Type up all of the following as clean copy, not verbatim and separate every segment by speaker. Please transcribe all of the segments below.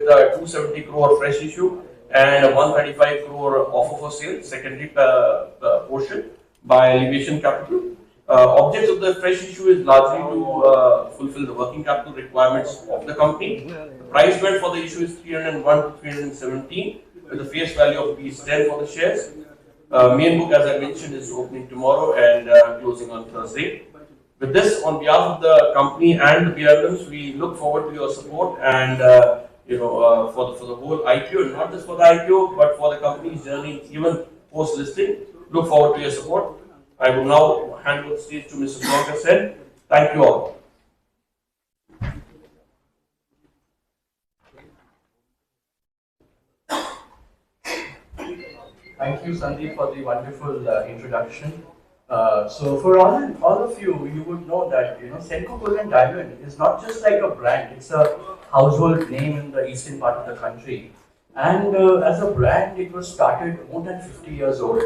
Speaker 1: 270 crore fresh issue and a 135 crore offer for sale, secondary portion by Elevation Capital. Objects of the fresh issue is largely to fulfill the working capital requirements of the company. The price bid for the issue is 301 to 317 with a face value of ₹10 for the shares. Main book, as I mentioned, is opening tomorrow and closing on Thursday. With this, on behalf of the company and the BRMs, we look forward to your support and for the whole IPO, not just for the IPO, but for the company's journey, even post listing. Look forward to your support. I will now hand over the stage to Mr. Sonka Sen. Thank you all.
Speaker 2: Thank you, Sandeep, for the wonderful introduction. So for all of you, you would know that Senco Gold Diamond is not just like a brand; it's a household name in the eastern part of the country. And as a brand, it was started more than 50 years old.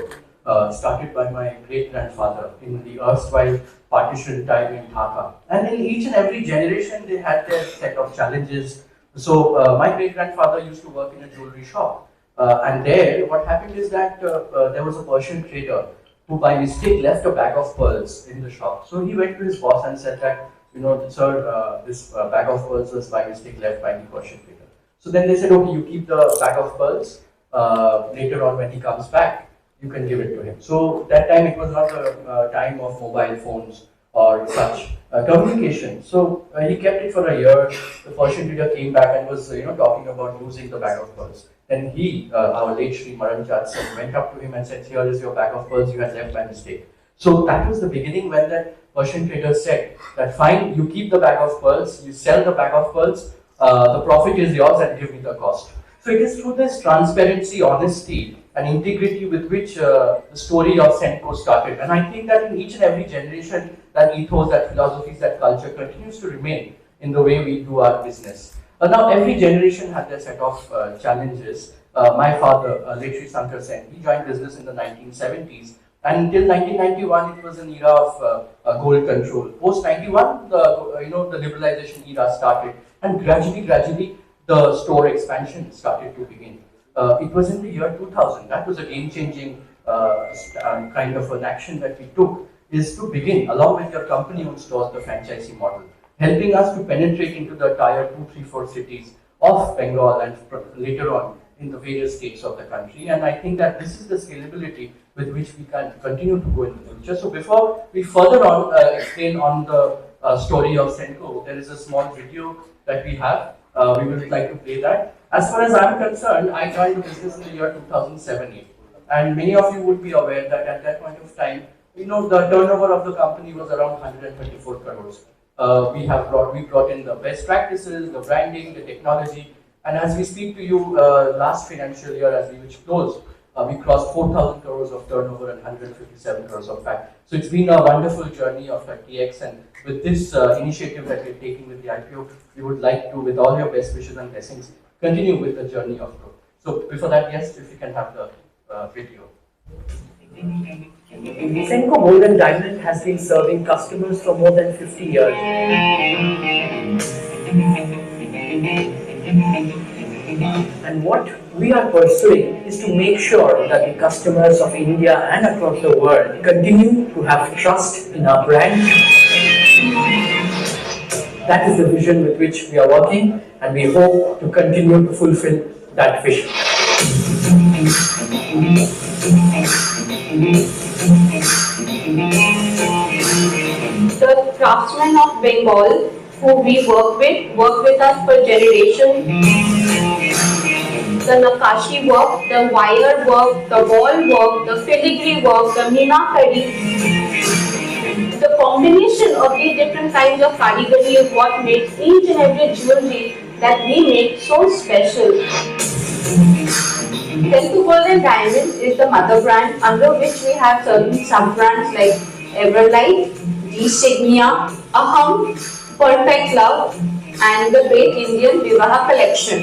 Speaker 2: Started by my great-grandfather in the erstwhile partition time in Dhaka. And in each and every generation, they had their set of challenges. So my great-grandfather used to work in a jewelry shop. And there, what happened is that there was a Persian trader who by mistake left a bag of pearls in the shop. So he went to his boss and said that, sir, this bag of pearls was by mistake left by the Persian trader. So then they said, okay, you keep the bag of pearls. Later on when he comes back, you can give it to him. So that time it was not a time of mobile phones or such communication. So he kept it for a year. The Persian trader came back and was talking about losing the bag of pearls. Then he, our late Sri Maranchad Singh, went up to him and said, here is your bag of pearls you had left by mistake. So that was the beginning when that Persian trader said that fine, you keep the bag of pearls, you sell the bag of pearls, the profit is yours and give me the cost. So it is through this transparency, honesty and integrity with which the story of Senco started. And I think that in each and every generation, that ethos, that philosophies, that culture continues to remain in the way we do our business. Now every generation had their set of challenges. My father, late Sri Shankar Sen, he joined business in the 1970s. And until 1991, it was an era of gold control. Post 91, the liberalization era started, and gradually, the store expansion started to begin. It was in the year 2000. That was a game-changing kind of an action that we took, is to begin, along with your company-owned stores, the franchisee model, helping us to penetrate into the tier 2, 3, 4 cities of Bengal and later on in the various states of the country. And I think that this is the scalability with which we can continue to go in the future. So before we further on explain on the story of Senco, there is a small video that we have. We would like to play that. As far as I'm concerned, I joined the business in the year 2007-8. And many of you would be aware that at that point of time, the turnover of the company was around 124 crores. We brought in the best practices, the branding, the technology. And as we speak to you, last financial year, as we closed, we crossed 4,000 crores of turnover and 157 crores of PAT. So it's been a wonderful journey of 30x, and with this initiative that we're taking with the IPO, we would like to, with all your best wishes and blessings, continue with the journey of growth. So before that, yes, if you can have the video.
Speaker 3: Senco Gold Diamond has been serving customers for more than 50 years. And what we are pursuing is to make sure that the customers of India and across the world continue to have trust in our brand. That is the vision with which we are working, and we hope to continue to fulfill that vision.
Speaker 4: The craftsmen of Bengal who we work with us for generations. The nakashi work, the wire work, the wall work, the filigree work, the meenakari. The combination of these different kinds of kaligari is what makes each and every jewelry that we make so special. Senco Gold Diamond is the mother brand under which we have certain sub-brands like Everlight, Signia, Aham, Perfect Love, and the Great Indian Vivaha collection.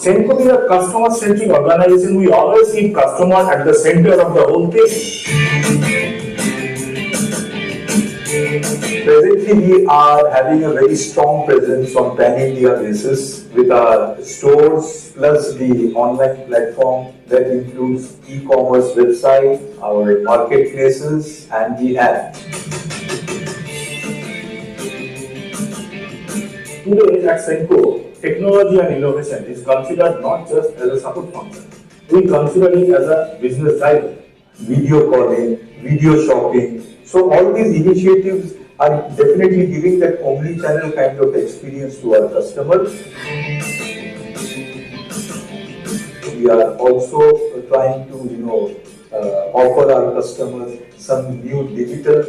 Speaker 5: Senco is a customer-centric organization. We always keep customer at the center of the whole thing.
Speaker 6: Presently, we are having a very strong presence on pan-India basis with our stores plus the online platform that includes e-commerce website, our marketplaces, and the app.
Speaker 5: Today at Senco, technology and innovation is considered not just as a support function. We consider it as a business driver.
Speaker 6: Video calling, video shopping. So all these initiatives are definitely giving that omni-channel kind of experience to our customers. We are also trying to, offer our customers some new digital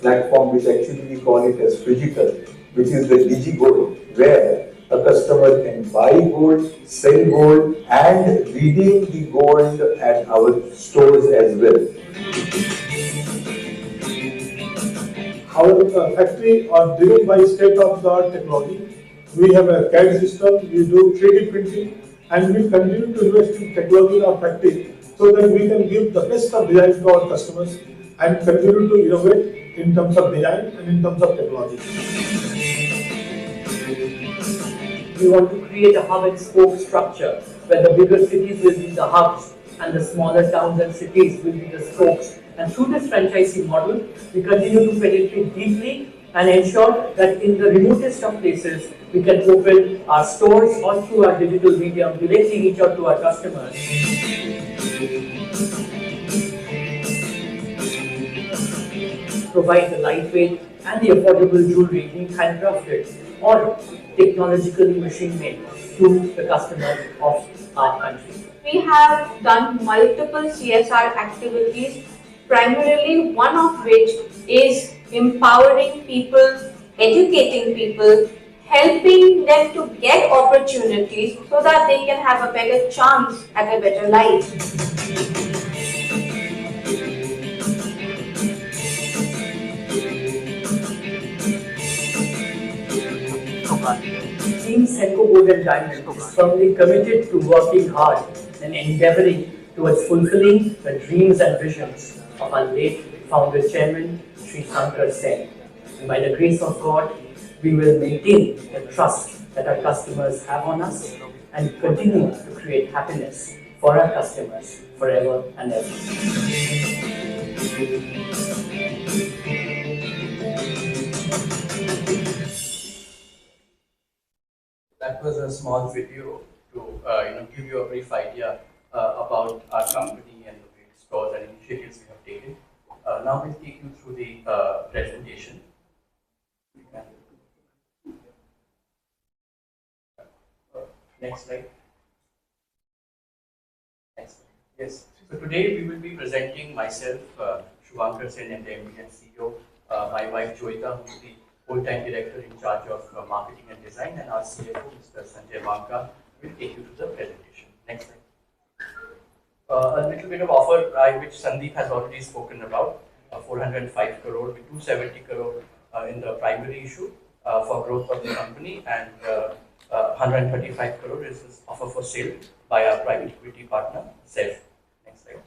Speaker 6: platform, which actually we call it as physical, which is the DigiGold, where a customer can buy gold, sell gold, and redeem the gold at our stores as well.
Speaker 5: Our factory are driven by state-of-the-art technology. We have a CAD system, we do 3D printing, and we continue to invest in technology in our factory so that we can give the best of design to our customers and continue to innovate in terms of design and in terms of technology.
Speaker 3: We want to create a hub and spoke structure where the bigger cities will be the hubs and the smaller towns and cities will be the spokes. And through this franchising model, we continue to penetrate deeply and ensure that in the remotest of places, we can open our stores or through our digital medium, directly reach out to our customers. Provide the lightweight and the affordable jewelry being handcrafted or technologically machine made to the customers of our country.
Speaker 4: We have done multiple CSR activities, primarily one of which is empowering people, educating people, helping them to get opportunities so that they can have a better chance at a better life.
Speaker 3: Team Senco Gold and Diamond is firmly committed to working hard and endeavoring towards fulfilling the dreams and visions of our late founder chairman, Sri Shankar Sen. And by the grace of God, we will maintain the trust that our customers have on us and continue to create happiness for our customers forever and ever.
Speaker 2: That was a small video to give you a brief idea about our company and the various stores and initiatives we have taken. Now we'll take you through the presentation. Next slide. Next slide. Yes. So today we will be presenting myself, Shubhankar Sen, and the MD and CEO, my wife Joita, who is the full-time director in charge of marketing and design, and our CFO, Mr. Sanjay Banka, will take you to the presentation. Next slide. A little bit of offer which Sandeep has already spoken about, 405 crore with 270 crore in the primary issue for growth of the company, and 135 crore is this offer for sale by our private equity partner, SEF. Next slide.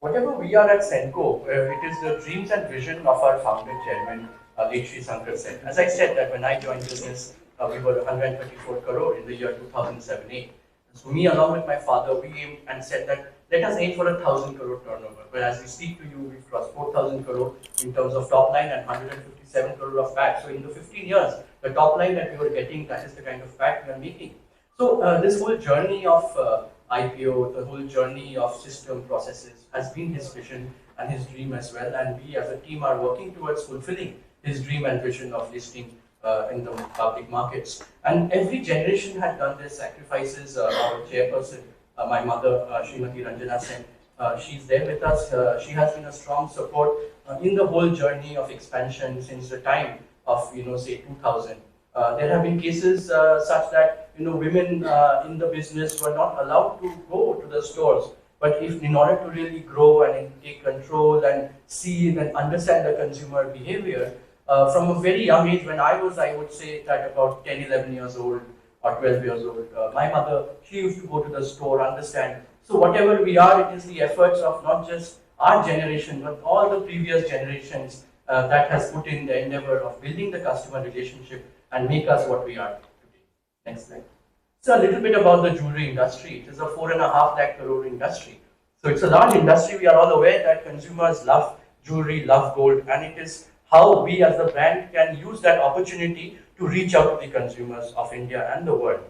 Speaker 2: Whatever we are at Senco, it is the dreams and vision of our founder chairman, Sri Shankar Sen. As I said that when I joined business, we were 134 crore in the year 2007-8. So me along with my father, we aimed and said that let us aim for 1,000 crore turnover. But as we speak to you, we've crossed 4,000 crore in terms of top line and 157 crore of PAT. So in the 15 years, the top line that we were getting, that is the kind of PAT we are making. So this whole journey of IPO, the whole journey of system processes has been his vision and his dream as well. And we as a team are working towards fulfilling his dream and vision of listing in the public markets. And every generation had done their sacrifices. Our chairperson, my mother, Srimati Ranjana Sen, she's there with us. She has been a strong support in the whole journey of expansion since the time of, say 2000. There have been cases such that, women in the business were not allowed to go to the stores. But if in order to really grow and take control and see and understand the consumer behavior, from a very young age, when I would say that about 10, 11 years old or 12 years old, my mother, she used to go to the store, understand. So whatever we are, it is the efforts of not just our generation, but all the previous generations that has put in the endeavor of building the customer relationship and make us what we are today. Next slide. So a little bit about the jewelry industry. It is a 4.5 lakh crore industry. So it's a large industry. We are all aware that consumers love jewelry, love gold, and it is how we as the brand can use that opportunity to reach out to the consumers of India and the world.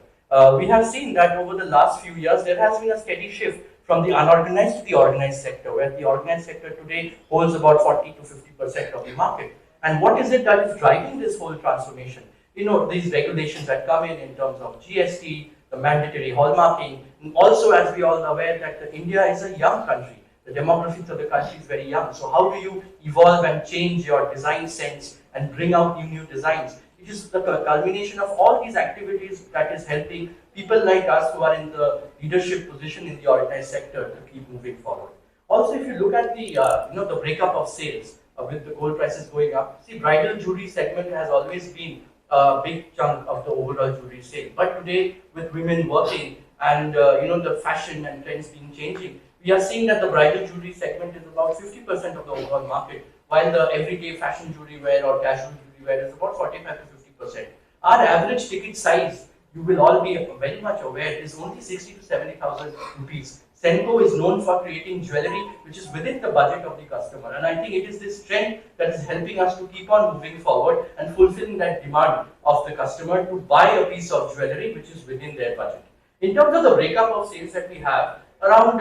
Speaker 2: We have seen that over the last few years, there has been a steady shift from the unorganized to the organized sector, where the organized sector today holds about 40 to 50% of the market. And what is it that is driving this whole transformation? You know, these regulations that come in terms of GST, the mandatory hallmarking, and also, as we all are aware, that India is a young country. The demographics of the country is very young. So how do you evolve and change your design sense and bring out new designs? It is the culmination of all these activities that is helping people like us who are in the leadership position in the organized sector to keep moving forward. Also, if you look at the the breakup of sales with the gold prices going up, see, bridal jewelry segment has always been a big chunk of the overall jewelry sale. But today, with women working and the fashion and trends being changing, we are seeing that the bridal jewelry segment is about 50% of the overall market, while the everyday fashion jewelry wear or casual jewelry wear is about 45 to 50%. Our average ticket size, you will all be very much aware, is only 60 to 70,000 rupees. Senco is known for creating jewelry which is within the budget of the customer, and I think it is this trend that is helping us to keep on moving forward and fulfilling that demand of the customer to buy a piece of jewelry which is within their budget. In terms of the breakup of sales that we have, around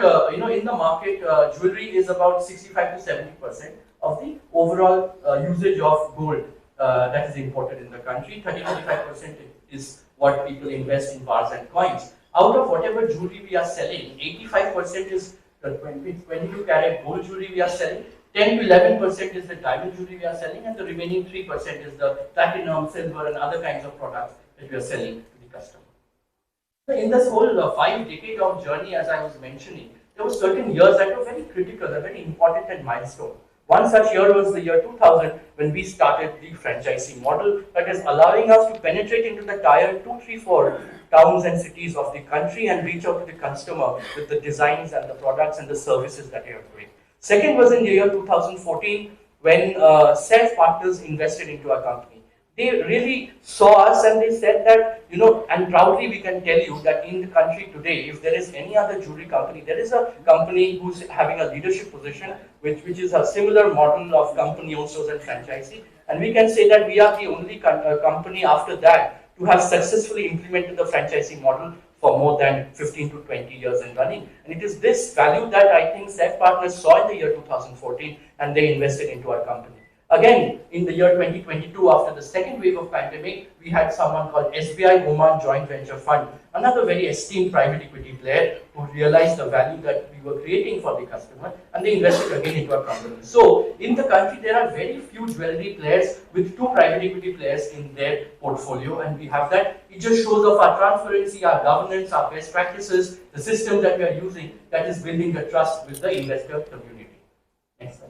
Speaker 2: in the market, jewelry is about 65 to 70% of the overall usage of gold that is imported in the country. 30-35% is what people invest in bars and coins. Out of whatever jewelry we are selling, 85% is the 22 karat gold jewelry we are selling, 10 to 11% is the diamond jewelry we are selling, and the remaining 3% is the platinum, silver, and other kinds of products that we are selling to the customer. So in this whole 5-decade of journey, as I was mentioning, there were certain years that were very critical, very important and milestone. One such year was the year 2000, when we started the franchising model that is allowing us to penetrate into the tier 2, 3, 4 towns and cities of the country and reach out to the customer with the designs and the products and the services that they are doing. Second was in the year 2014, when Self Partners invested into our company. They really saw us and they said that, and proudly we can tell you that in the country today, if there is any other jewelry company, there is a company who's having a leadership position, which is a similar model of company owned stores and franchisee. And we can say that we are the only company after that to have successfully implemented the franchising model for more than 15 to 20 years in running. And it is this value that I think Self Partners saw in the year 2014 and they invested into our company. Again, in the year 2022, after the second wave of pandemic, we had someone called SBI Oman Joint Venture Fund, another very esteemed private equity player who realized the value that we were creating for the customer, and they invested again into our company. So, in the country, there are very few jewelry players with 2 private equity players in their portfolio, and we have that. It just shows off our transparency, our governance, our best practices, the system that we are using that is building the trust with the investor community. Next slide.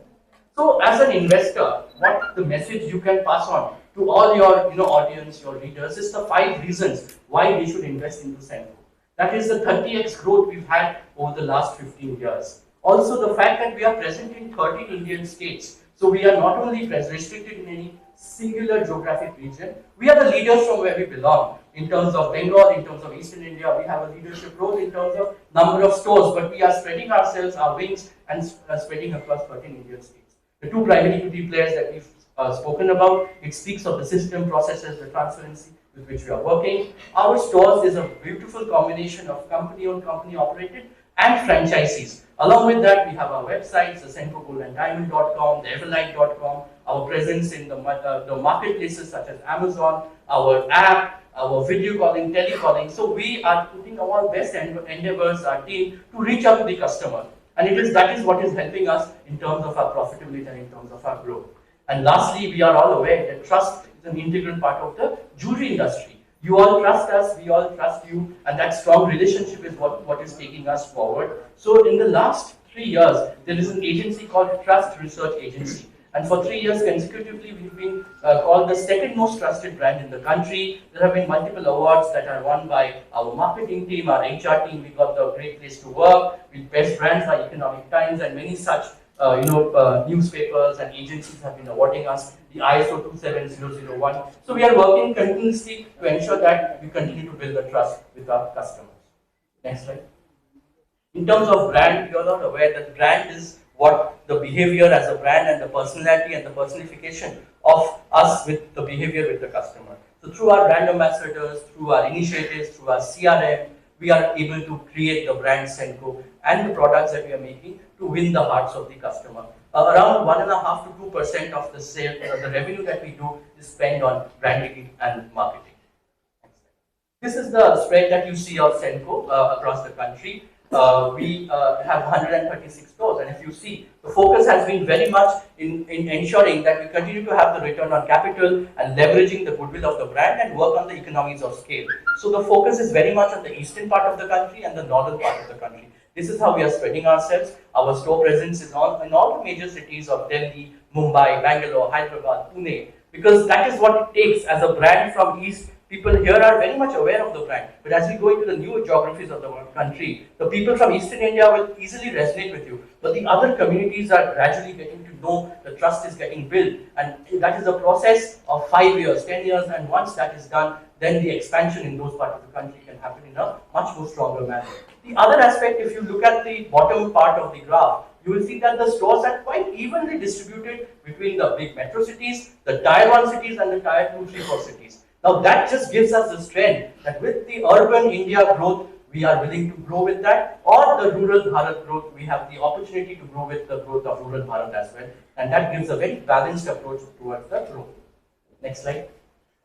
Speaker 2: So, as an investor, what the message you can pass on to all your audience, your readers, is the 5 reasons why they should invest into Senco. That is the 30x growth we've had over the last 15 years. Also, the fact that we are present in 13 Indian states. So, we are not only restricted in any singular geographic region, we are the leaders from where we belong. In terms of Bengal, in terms of Eastern India, we have a leadership role in terms of number of stores, but we are spreading ourselves, our wings, and spreading across 13 Indian states. The 2 private equity players that we've spoken about, it speaks of the system, processes, the transparency with which we are working. Our stores is a beautiful combination of company-owned, company-operated, and franchisees. Along with that, we have our websites, the sencogoldanddiamond.com, the everlight.com, our presence in the marketplaces such as Amazon, our app, our video calling, telecalling. So we are putting our best endeavors, our team, to reach out to the customer. And that is what is helping us in terms of our profitability and in terms of our growth. And lastly, we are all aware that trust is an integral part of the jewelry industry. You all trust us, we all trust you, and that strong relationship is what is taking us forward. So in the last 3 years, there is an agency called Trust Research Agency. And for 3 years consecutively, we've been called the second most trusted brand in the country. There have been multiple awards that are won by our marketing team, our HR team. We got the Great Place to Work, with Best Brands by Economic Times, and many such newspapers and agencies have been awarding us the ISO 27001. So we are working continuously to ensure that we continue to build the trust with our customers. Next slide. In terms of brand, you are not aware that brand is what the behavior as a brand and the personality and the personification of us with the behavior with the customer. So through our brand ambassadors, through our initiatives, through our CRM, we are able to create the brand Senco and the products that we are making to win the hearts of the customer. Around 1.5 to 2% of the sale, the revenue that we do is spent on branding and marketing. This is the spread that you see of Senco across the country. We have 136 stores, and if you see, the focus has been very much in ensuring that we continue to have the return on capital and leveraging the goodwill of the brand and work on the economies of scale. So the focus is very much on the eastern part of the country and the northern part of the country. This is how we are spreading ourselves. Our store presence is in all the major cities of Delhi, Mumbai, Bangalore, Hyderabad, Pune, because that is what it takes as a brand from east. People here are very much aware of the brand, but as we go into the new geographies of the country, the people from Eastern India will easily resonate with you. But the other communities are gradually getting to know, the trust is getting built, and that is a process of 5 years, 10 years, and once that is done, then the expansion in those parts of the country can happen in a much more stronger manner. The other aspect, if you look at the bottom part of the graph, you will see that the stores are quite evenly distributed between the big metro cities, the tier 1 cities, and the tier 2, 3, 4 cities. Now that just gives us the strength that with the urban India growth, we are willing to grow with that, or the rural Bharat growth, we have the opportunity to grow with the growth of rural Bharat as well. And that gives a very balanced approach towards the growth. Next slide.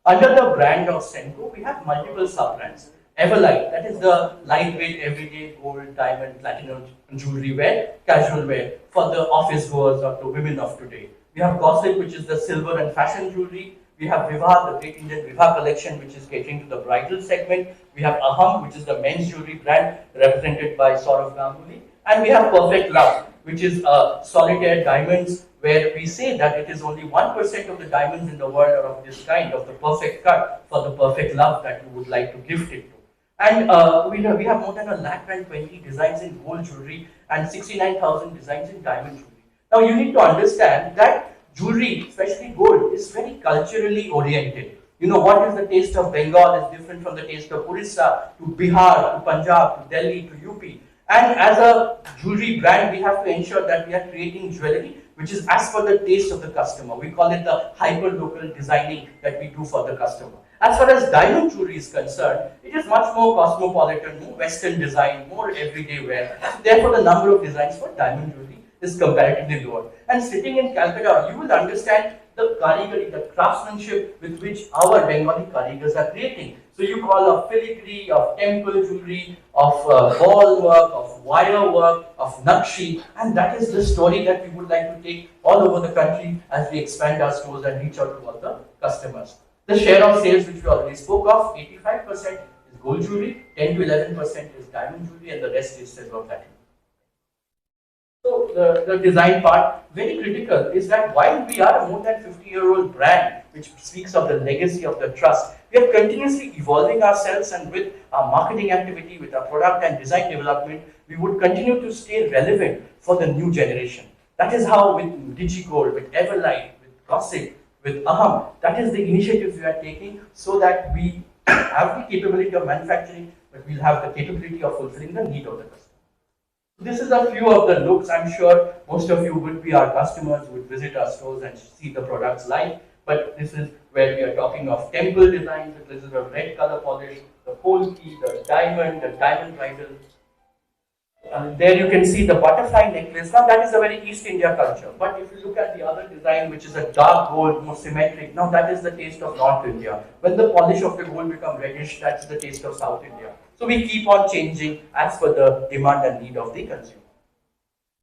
Speaker 2: Under the brand of Senco, we have multiple sub-brands. Everlight, that is the lightweight, everyday gold, diamond, platinum jewelry wear, casual wear for the office goers or the women of today. We have Gossip, which is the silver and fashion jewelry. We have Vivah, the Great Indian Vivah collection, which is catering to the bridal segment. We have Aham, which is the men's jewelry brand represented by Saurav Ganguly. And we have Perfect Love, which is solitaire diamonds, where we say that it is only 1% of the diamonds in the world are of this kind, of the perfect cut for the perfect love that you would like to gift it to. And we have more than 120 designs in gold jewelry and 69,000 designs in diamond jewelry. Now you need to understand that jewelry, especially gold, is very culturally oriented. You know, what is the taste of Bengal is different from the taste of Orissa, to Bihar, to Punjab, to Delhi, to UP. And as a jewelry brand, we have to ensure that we are creating jewelry which is as per the taste of the customer. We call it the hyper-local designing that we do for the customer. As far as diamond jewelry is concerned, it is much more cosmopolitan, more Western design, more everyday wear. Therefore, the number of designs for diamond jewelry is comparatively lower. And sitting in Calcutta, you will understand the karigari, the craftsmanship with which our Bengali karigars are creating. So you call of filigree, of temple jewelry, of ball work, of wire work, of nakshi, and that is the story that we would like to take all over the country as we expand our stores and reach out to all the customers. The share of sales which we already spoke of, 85% is gold jewelry, 10 to 11% is diamond jewelry, and the rest is silver platinum. So the design part, very critical, is that while we are a more than 50-year-old brand, which speaks of the legacy of the trust, we are continuously evolving ourselves, and with our marketing activity, with our product and design development, we would continue to stay relevant for the new generation. That is how with DigiGold, with Everlight, with Gossip, with Aham, that is the initiatives we are taking so that we have the capability of manufacturing, but we'll have the capability of fulfilling the need of the customer. This is a few of the looks. I'm sure most of you would be our customers, would visit our stores and see the products live. But this is where we are talking of temple designs. This is a red color polish, the pole key, the diamond bridle. There you can see the butterfly necklace. Now that is a very East India culture. But if you look at the other design, which is a dark gold, more symmetric, now that is the taste of North India. When the polish of the gold becomes reddish, that's the taste of South India. So we keep on changing as per the demand and need of the consumer.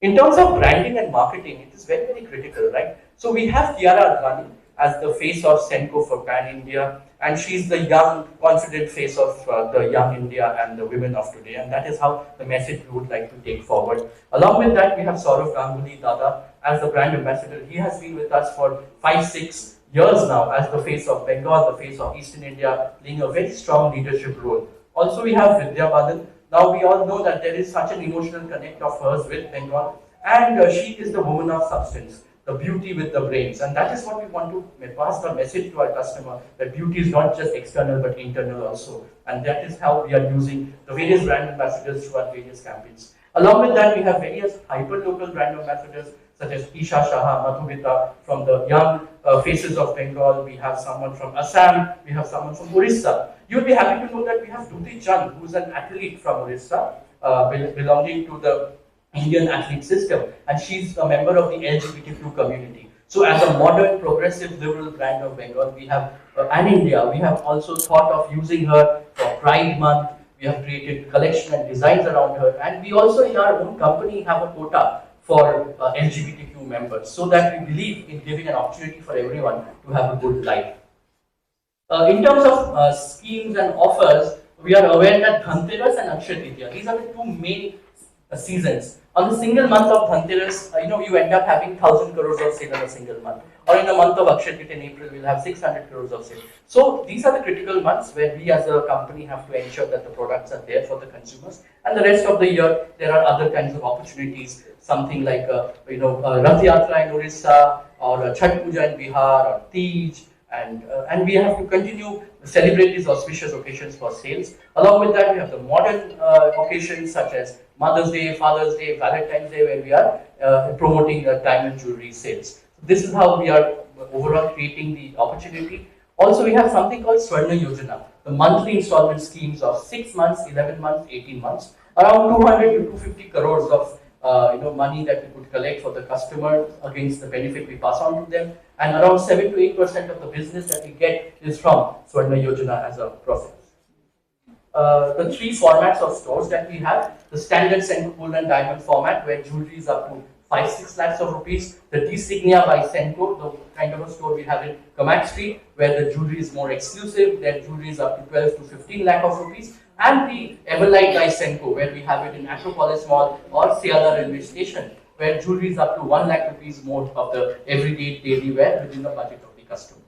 Speaker 2: In terms of branding and marketing, it is very, very critical, right? So we have Kiara Advani as the face of Senco for Pan India, and she's the young, confident face of the young India and the women of today, and that is how the message we would like to take forward. Along with that, we have Saurav Ganguly Dada as the brand ambassador. He has been with us for 5-6 years now as the face of Bengal, the face of Eastern India, playing a very strong leadership role. Also, we have Vidya Balan. Now, we all know that there is such an emotional connect of hers with Bengal, and she is the woman of substance, the beauty with the brains. And that is what we want to pass the message to our customer, that beauty is not just external but internal also. And that is how we are using the various brand ambassadors through our various campaigns. Along with that, we have various hyper-local brand ambassadors such as Isha Shah, Madhurita from the young faces of Bengal. We have someone from Assam. We have someone from Orissa. You'll be happy to know that we have Tuti Chand, who's an athlete from Orissa, belonging to the Indian athlete system, and she's a member of the LGBTQ community. So as a modern, progressive, liberal brand of Bengal, we have, and India, we have also thought of using her for Pride Month. We have created collection and designs around her, and we also in our own company have a quota for LGBTQ members, so that we believe in giving an opportunity for everyone to have a good life. In terms of schemes and offers, we are aware that Dhanteras and Akshaya Tritiya, these are the two main seasons. On the single month of Dhanteras, you end up having 1,000 crores of sale in a single month. Or in the month of Akshaya Tritiya in April, we'll have 600 crores of sale. So these are the critical months where we as a company have to ensure that the products are there for the consumers. And the rest of the year, there are other kinds of opportunities, something like Rath Yatra in Orissa, or Chhat Puja in Bihar, or Tej, and we have to continue to celebrate these auspicious occasions for sales. Along with that, we have the modern occasions such as Mother's Day, Father's Day, Valentine's Day, where we are promoting the diamond jewelry sales. This is how we are overall creating the opportunity. Also, we have something called Swarna Yojana, the monthly installment schemes of 6 months, 11 months, 18 months, around 200 to 250 crores of money that we could collect for the customer against the benefit we pass on to them, and around 7 to 8% of the business that we get is from Swarna Yojana as a process. The three formats of stores that we have: the standard Senco Gold and Diamond format, where jewelry is up to 5-6 lakhs of rupees; the Designia by Senco, the kind of a store we have in Kamak Street, where the jewelry is more exclusive, their jewelry is up to 12 to 15 lakh of rupees; and the Everlight by Senco, where we have it in Acropolis Mall or Seada Railway Station, where jewelry is up to 1 lakh rupees more of the everyday daily wear within the budget of the customer.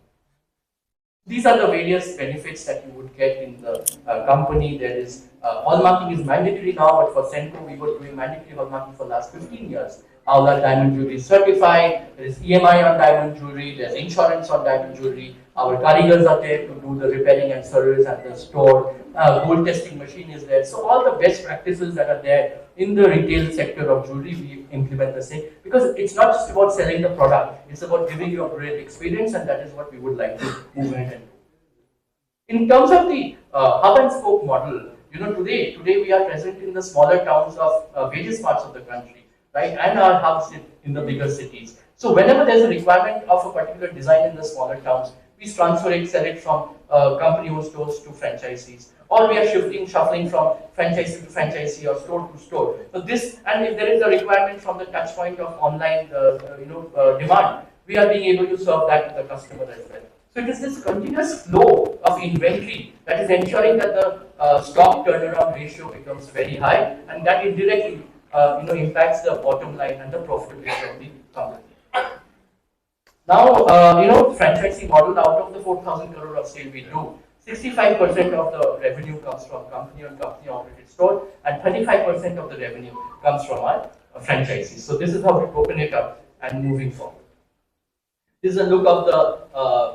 Speaker 2: These are the various benefits that you would get in the company. There is hallmarking is mandatory now, but for Senco, we were doing mandatory hallmarking for the last 15 years. All our diamond jewelry is certified. There is EMI on diamond jewelry. There's insurance on diamond jewelry. Our karigars are there to do the repairing and service at the store. Gold testing machine is there. So all the best practices that are there in the retail sector of jewelry, we implement the same, because it's not just about selling the product. It's about giving you a great experience, and that is what we would like to move ahead and do. In terms of the hub and spoke model, today we are present in the smaller towns of various parts of the country, right, and our hubs in the bigger cities. So whenever there's a requirement of a particular design in the smaller towns, we transfer it, sell it from company-owned stores to franchisees, or we are shuffling from franchisee to franchisee or store to store. So this, and if there is a requirement from the touch point of online, demand, we are being able to serve that to the customer as well. So it is this continuous flow of inventory that is ensuring that the stock turnaround ratio becomes very high, and that indirectly, impacts the bottom line and the profitability of the company. Now, franchisee model, out of the 4,000 crore of sale we do, 65% of the revenue comes from company and company operated store, and 35% of the revenue comes from our franchisees. So this is how we open it up and moving forward. This is a look of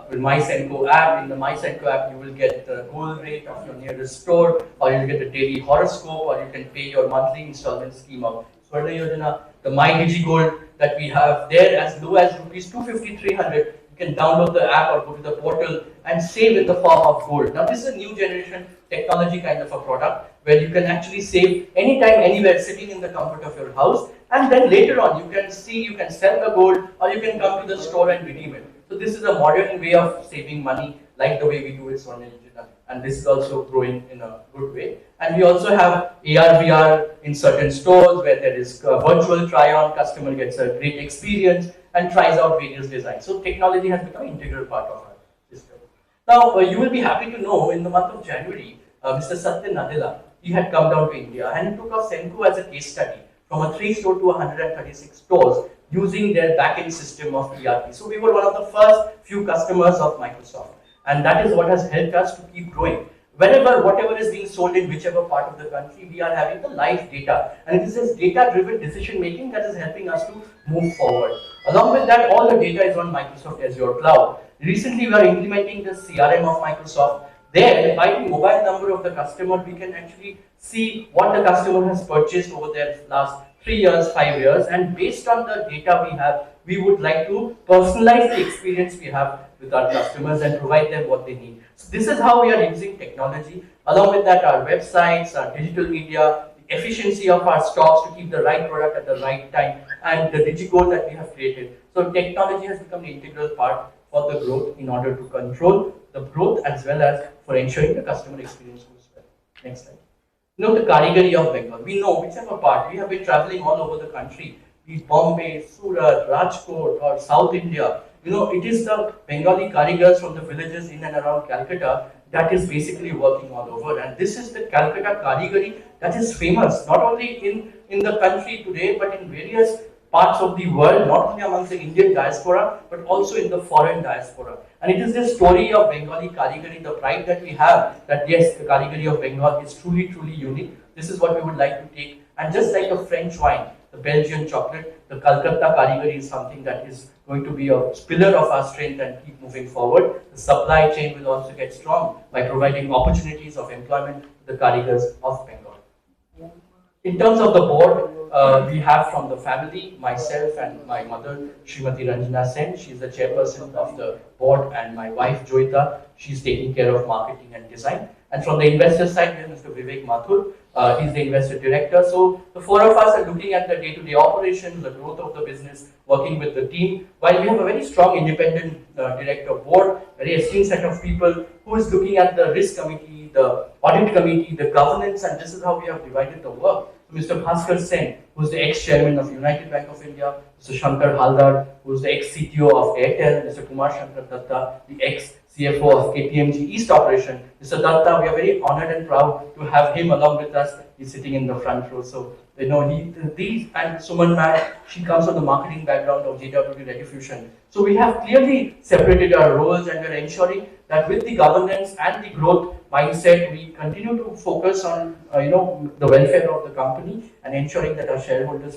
Speaker 2: the My Senco app. In the My Senco app, you will get the gold rate of your nearest store, or you'll get the daily horoscope, or you can pay your monthly installment scheme of Swarna Yojana. The My Digi Gold that we have there, as low as rupees 250, 300. You can download the app or go to the portal and save in the form of gold. Now, this is a new generation technology kind of a product where you can actually save anytime, anywhere, sitting in the comfort of your house. And then later on, you can sell the gold, or you can come to the store and redeem it. So this is a modern way of saving money, like the way we do it Swarna Yojana. And this is also growing in a good way. And we also have AR, VR in certain stores where there is virtual try-on, customer gets a great experience and tries out various designs. So technology has become an integral part of our system. Now, you will be happy to know in the month of January, Mr. Satya Nadella, he had come down to India and he took our Senco as a case study from a 3-store to 136 stores using their back-end system of ERP. So we were one of the first few customers of Microsoft. And that is what has helped us to keep growing. whenever, whatever is being sold in whichever part of the country, we are having the live data. And it is this data-driven decision making that is helping us to move forward. Along with that, all the data is on Microsoft Azure Cloud. Recently, we are implementing the CRM of Microsoft. There, by the mobile number of the customer, we can actually see what the customer has purchased over their last 3 years, 5 years, and based on the data we have, we would like to personalize the experience we have with our customers and provide them what they need. So this is how we are using technology. Along with that, our websites, our digital media, the efficiency of our stocks to keep the right product at the right time, and the DigiGold that we have created. So technology has become an integral part for the growth in order to control the growth as well as for ensuring the customer experience goes well. Next slide. The Karigari of Bengal. We know whichever part. We have been traveling all over the country, be it Bombay, Surat, Rajkot, or South India. It is the Bengali Karigars from the villages in and around Calcutta that is basically working all over. And this is the Calcutta Karigari that is famous, not only in the country today, but in various parts of the world, not only amongst the Indian diaspora, but also in the foreign diaspora. And it is this story of Bengali Karigari, the pride that we have, that yes, the Karigari of Bengal is truly, truly unique. This is what we would like to take. And just like a French wine, the Belgian chocolate, the Calcutta Karigari is something that is going to be a pillar of our strength and keep moving forward. The supply chain will also get strong by providing opportunities of employment to the Karigars of Bengal. In terms of the board, we have from the family, myself and my mother, Srimati Ranjana Sen. She's the chairperson of the board, and my wife, Joita, she's taking care of marketing and design. And from the investor side, we have Mr. Vivek Mathur. He's the investor director. So the four of us are looking at the day-to-day operations, the growth of the business, working with the team. While we have a very strong independent director board, very esteemed set of people who is looking at the risk committee, the audit committee, the governance, and this is how we have divided the work. So Mr. Bhaskar Sen, who is the ex-chairman of United Bank of India, Mr. Shankar Haldar, who is the ex-CTO of Airtel, Mr. Kumar Shankar Datta, the ex-CFO of KPMG East Operation. Mr. Datta, we are very honored and proud to have him along with us. He's sitting in the front row. So, these, and Suman Ma'am, she comes from the marketing background of JWT Rediffusion. So we have clearly separated our roles, and we're ensuring that with the governance and the growth mindset, we continue to focus on the welfare of the company and ensuring that our shareholders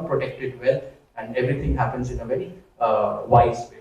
Speaker 2: protected well, and everything happens in a very wise way.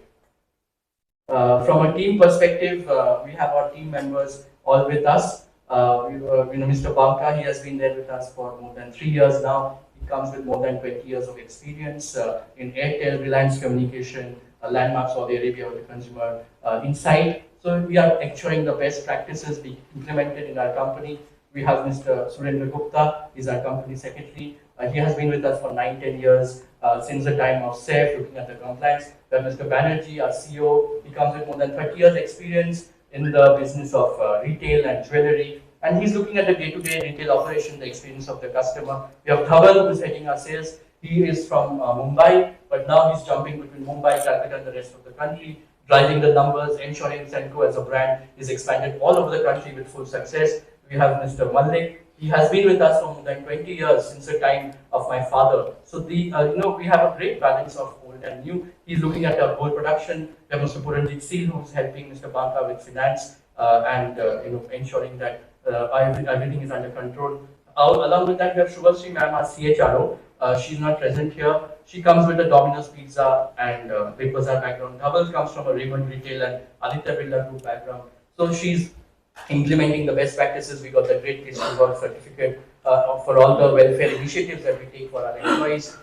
Speaker 2: From a team perspective, we have our team members all with us. Mr. Banka, he has been there with us for more than 3 years now. He comes with more than 20 years of experience in Airtel, Reliance Communication, Landmark Saudi Arabia with the consumer insight. So we are ensuring the best practices be implemented in our company. We have Mr. Surendra Gupta, he's our company secretary. He has been with us for 9-10 years since the time of SAFE, looking at the compliance. We have Mr. Banerjee, our CEO. He comes with more than 30 years experience in the business of retail and jewelry. And he's looking at the day-to-day retail operation, the experience of the customer. We have Dhaval, who's heading our sales. He is from Mumbai, but now he's jumping between Mumbai, Calcutta, and the rest of the country, driving the numbers, ensuring Senco as a brand is expanded all over the country with full success. We have Mr. Malik. He has been with us for more than 20 years since the time of my father. So we have a great balance of old and new. He's looking at our gold production. We have Mr. Puranjit Seal, who's helping Mr. Banka with finance and ensuring that everything is under control. Along with that, we have Shubhasri ma'am, our CHRO. She's not present here. She comes with a Domino's Pizza and Big Bazaar background. Dhaval comes from a Raymond Retail and Aditya Birla Group background. So she's implementing the best practices. We got the Great Place to Work certificate for all the welfare initiatives that we take for our employees.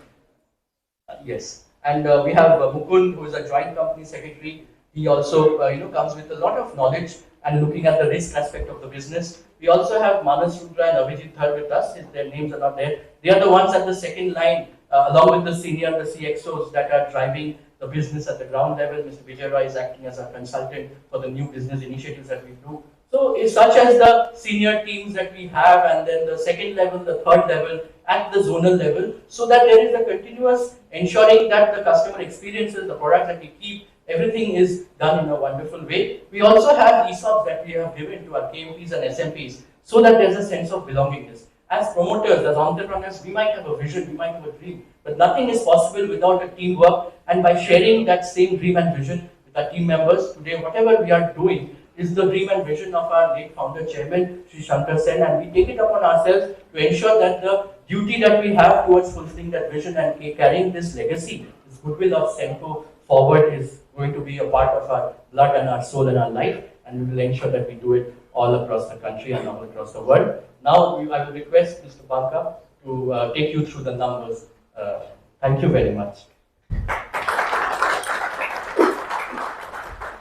Speaker 2: Yes, and we have Mukund, who is a joint company secretary. He also comes with a lot of knowledge and looking at the risk aspect of the business. We also have Manas Rudra and Abhijit Dhar with us. Their names are not there. They are the ones at the second line, along with the senior, the CXOs that are driving the business at the ground level. Mr. Vijay Roy is acting as a consultant for the new business initiatives that we do. So it's such as the senior teams that we have, and then the second level, the third level, at the zonal level, so that there is a continuous ensuring that the customer experiences, the products that we keep, everything is done in a wonderful way. We also have ESOPs that we have given to our KMPs and SMPs, so that there's a sense of belongingness. As promoters, as entrepreneurs, we might have a vision, we might have a dream, but nothing is possible without a teamwork. And by sharing that same dream and vision with our team members, today, whatever we are doing, is the dream and vision of our late founder chairman, Sri Shankar Sen, and we take it upon ourselves to ensure that the duty that we have towards fulfilling that vision and carrying this legacy, this goodwill of Senco forward is going to be a part of our blood and our soul and our life, and we will ensure that we do it all across the country and all across the world. Now, I will request Mr. Banka to take you through the numbers. Thank you very much.